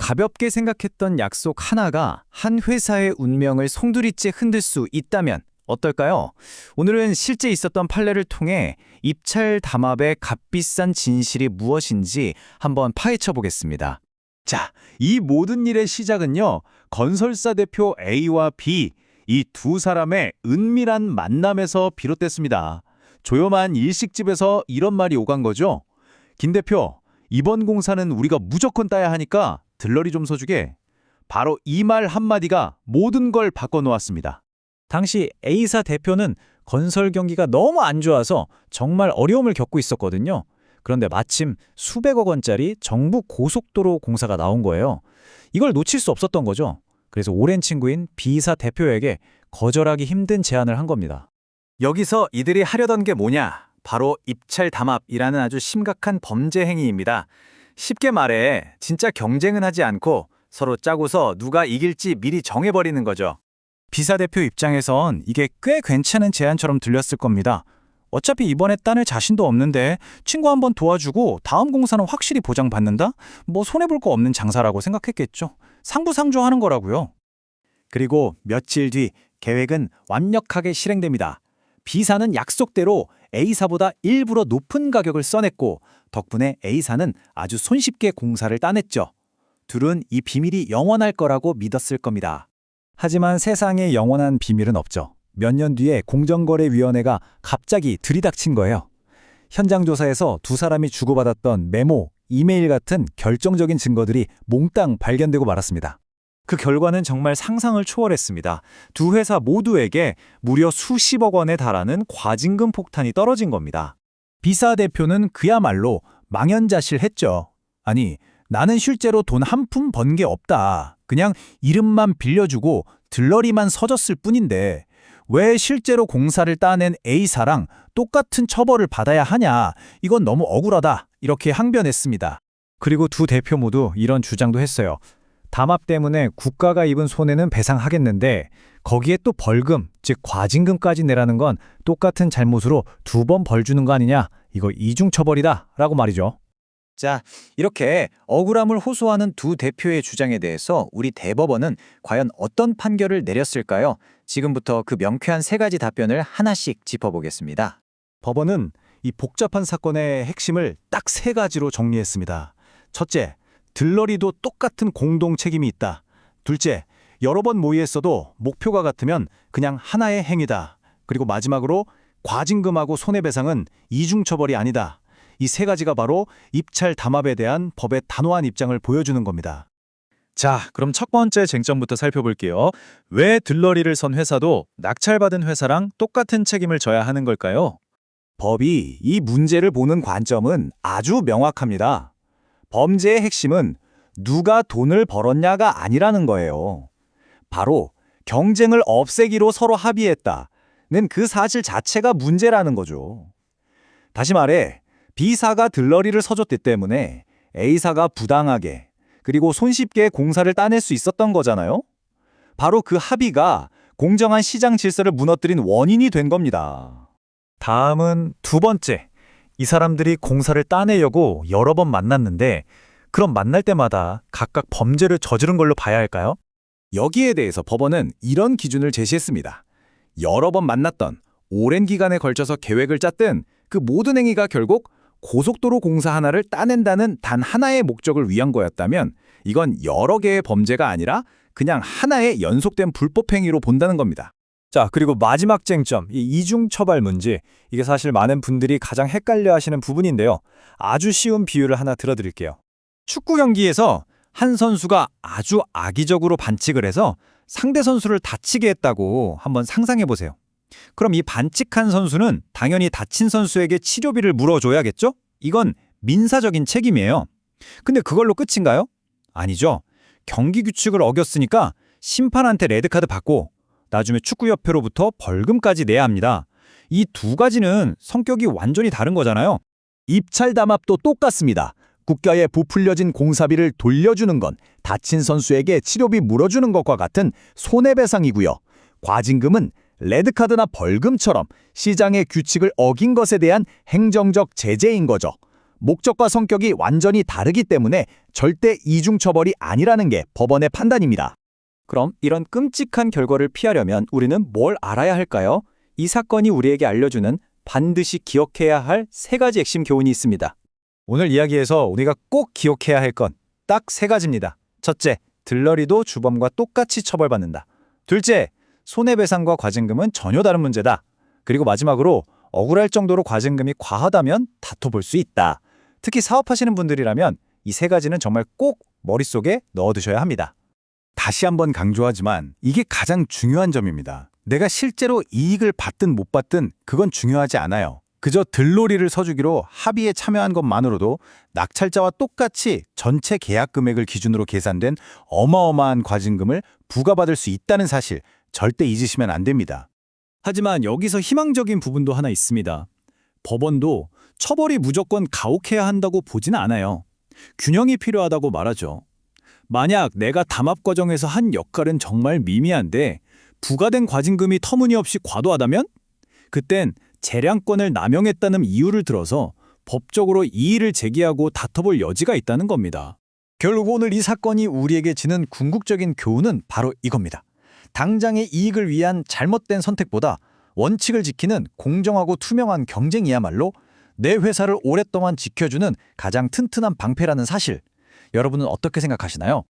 가볍게 생각했던 약속 하나가 한 회사의 운명을 송두리째 흔들 수 있다면 어떨까요? 오늘은 실제 있었던 판례를 통해 입찰 담합의 값비싼 진실이 무엇인지 한번 파헤쳐 보겠습니다. 자, 이 모든 일의 시작은요, 건설사 대표 A와 B, 이 두 사람의 은밀한 만남에서 비롯됐습니다. 조용한 일식집에서 이런 말이 오간 거죠. 김 대표, 이번 공사는 우리가 무조건 따야 하니까 들러리 좀 서주게. 바로 이 말 한마디가 모든 걸 바꿔놓았습니다. 당시 A사 대표는 건설 경기가 너무 안 좋아서 정말 어려움을 겪고 있었거든요. 그런데 마침 수백억 원짜리 정부 고속도로 공사가 나온 거예요. 이걸 놓칠 수 없었던 거죠. 그래서 오랜 친구인 B사 대표에게 거절하기 힘든 제안을 한 겁니다. 여기서 이들이 하려던 게 뭐냐? 바로 입찰 담합이라는 아주 심각한 범죄 행위입니다. 쉽게 말해 진짜 경쟁은 하지 않고 서로 짜고서 누가 이길지 미리 정해버리는 거죠. B사 대표 입장에선 이게 꽤 괜찮은 제안처럼 들렸을 겁니다. 어차피 이번에 따낼 자신도 없는데 친구 한번 도와주고 다음 공사는 확실히 보장받는다? 뭐 손해볼 거 없는 장사라고 생각했겠죠. 상부상조하는 거라고요. 그리고 며칠 뒤 계획은 완벽하게 실행됩니다. B사는 약속대로 A사보다 일부러 높은 가격을 써냈고 덕분에 A사는 아주 손쉽게 공사를 따냈죠. 둘은 이 비밀이 영원할 거라고 믿었을 겁니다. 하지만 세상에 영원한 비밀은 없죠. 몇 년 뒤에 공정거래위원회가 갑자기 들이닥친 거예요. 현장 조사에서 두 사람이 주고받았던 메모, 이메일 같은 결정적인 증거들이 몽땅 발견되고 말았습니다. 그 결과는 정말 상상을 초월했습니다. 두 회사 모두에게 무려 수십억 원에 달하는 과징금 폭탄이 떨어진 겁니다. B사 대표는 그야말로 망연자실했죠. 아니, 나는 실제로 돈 한 푼 번 게 없다. 그냥 이름만 빌려주고 들러리만 서줬을 뿐인데 왜 실제로 공사를 따낸 A사랑 똑같은 처벌을 받아야 하냐. 이건 너무 억울하다. 이렇게 항변했습니다. 그리고 두 대표 모두 이런 주장도 했어요. 담합 때문에 국가가 입은 손해는 배상하겠는데 거기에 또 벌금, 즉 과징금까지 내라는 건 똑같은 잘못으로 두 번 벌 주는 거 아니냐. 이거 이중처벌이다. 라고 말이죠. 자, 이렇게 억울함을 호소하는 두 대표의 주장에 대해서 우리 대법원은 과연 어떤 판결을 내렸을까요? 지금부터 그 명쾌한 세 가지 답변을 하나씩 짚어보겠습니다. 법원은 이 복잡한 사건의 핵심을 딱 세 가지로 정리했습니다. 첫째, 들러리도 똑같은 공동 책임이 있다. 둘째, 여러 번 모의했어도 목표가 같으면 그냥 하나의 행위다. 그리고 마지막으로 과징금하고 손해배상은 이중처벌이 아니다. 이 세 가지가 바로 입찰 담합에 대한 법의 단호한 입장을 보여주는 겁니다. 자, 그럼 첫 번째 쟁점부터 살펴볼게요. 왜 들러리를 선 회사도 낙찰받은 회사랑 똑같은 책임을 져야 하는 걸까요? 법이 이 문제를 보는 관점은 아주 명확합니다. 범죄의 핵심은 누가 돈을 벌었냐가 아니라는 거예요. 바로 경쟁을 없애기로 서로 합의했다는 그 사실 자체가 문제라는 거죠. 다시 말해 B사가 들러리를 서줬기 때문에 A사가 부당하게 그리고 손쉽게 공사를 따낼 수 있었던 거잖아요. 바로 그 합의가 공정한 시장 질서를 무너뜨린 원인이 된 겁니다. 다음은 두 번째. 이 사람들이 공사를 따내려고 여러 번 만났는데 그럼 만날 때마다 각각 범죄를 저지른 걸로 봐야 할까요? 여기에 대해서 법원은 이런 기준을 제시했습니다. 여러 번 만났던 오랜 기간에 걸쳐서 계획을 짰던 그 모든 행위가 결국 고속도로 공사 하나를 따낸다는 단 하나의 목적을 위한 거였다면 이건 여러 개의 범죄가 아니라 그냥 하나의 연속된 불법 행위로 본다는 겁니다. 자, 그리고 마지막 쟁점, 이 이중처벌 문제. 이게 사실 많은 분들이 가장 헷갈려 하시는 부분인데요. 아주 쉬운 비유를 하나 들어드릴게요. 축구 경기에서 한 선수가 아주 악의적으로 반칙을 해서 상대 선수를 다치게 했다고 한번 상상해 보세요. 그럼 이 반칙한 선수는 당연히 다친 선수에게 치료비를 물어줘야겠죠? 이건 민사적인 책임이에요. 근데 그걸로 끝인가요? 아니죠. 경기 규칙을 어겼으니까 심판한테 레드카드 받고 나중에 축구협회로부터 벌금까지 내야 합니다. 이 두 가지는 성격이 완전히 다른 거잖아요. 입찰 담합도 똑같습니다. 국가에 부풀려진 공사비를 돌려주는 건 다친 선수에게 치료비 물어주는 것과 같은 손해배상이고요. 과징금은 레드카드나 벌금처럼 시장의 규칙을 어긴 것에 대한 행정적 제재인 거죠. 목적과 성격이 완전히 다르기 때문에 절대 이중처벌이 아니라는 게 법원의 판단입니다. 그럼 이런 끔찍한 결과를 피하려면 우리는 뭘 알아야 할까요? 이 사건이 우리에게 알려주는 반드시 기억해야 할 3가지 핵심 교훈이 있습니다. 오늘 이야기에서 우리가 꼭 기억해야 할 건 딱 3가지입니다. 첫째, 들러리도 주범과 똑같이 처벌받는다. 둘째, 손해배상과 과징금은 전혀 다른 문제다. 그리고 마지막으로 억울할 정도로 과징금이 과하다면 다퉈볼 수 있다. 특히 사업하시는 분들이라면 이 3가지는 정말 꼭 머릿속에 넣어두셔야 합니다. 다시 한번 강조하지만 이게 가장 중요한 점입니다. 내가 실제로 이익을 받든 못 받든 그건 중요하지 않아요. 그저 들러리를 서주기로 합의에 참여한 것만으로도 낙찰자와 똑같이 전체 계약 금액을 기준으로 계산된 어마어마한 과징금을 부과받을 수 있다는 사실 절대 잊으시면 안 됩니다. 하지만 여기서 희망적인 부분도 하나 있습니다. 법원도 처벌이 무조건 가혹해야 한다고 보진 않아요. 균형이 필요하다고 말하죠. 만약 내가 담합 과정에서 한 역할은 정말 미미한데 부과된 과징금이 터무니없이 과도하다면? 그땐 재량권을 남용했다는 이유를 들어서 법적으로 이의를 제기하고 다퉈볼 여지가 있다는 겁니다. 결국 오늘 이 사건이 우리에게 지는 궁극적인 교훈은 바로 이겁니다. 당장의 이익을 위한 잘못된 선택보다 원칙을 지키는 공정하고 투명한 경쟁이야말로 내 회사를 오랫동안 지켜주는 가장 튼튼한 방패라는 사실. 여러분은 어떻게 생각하시나요?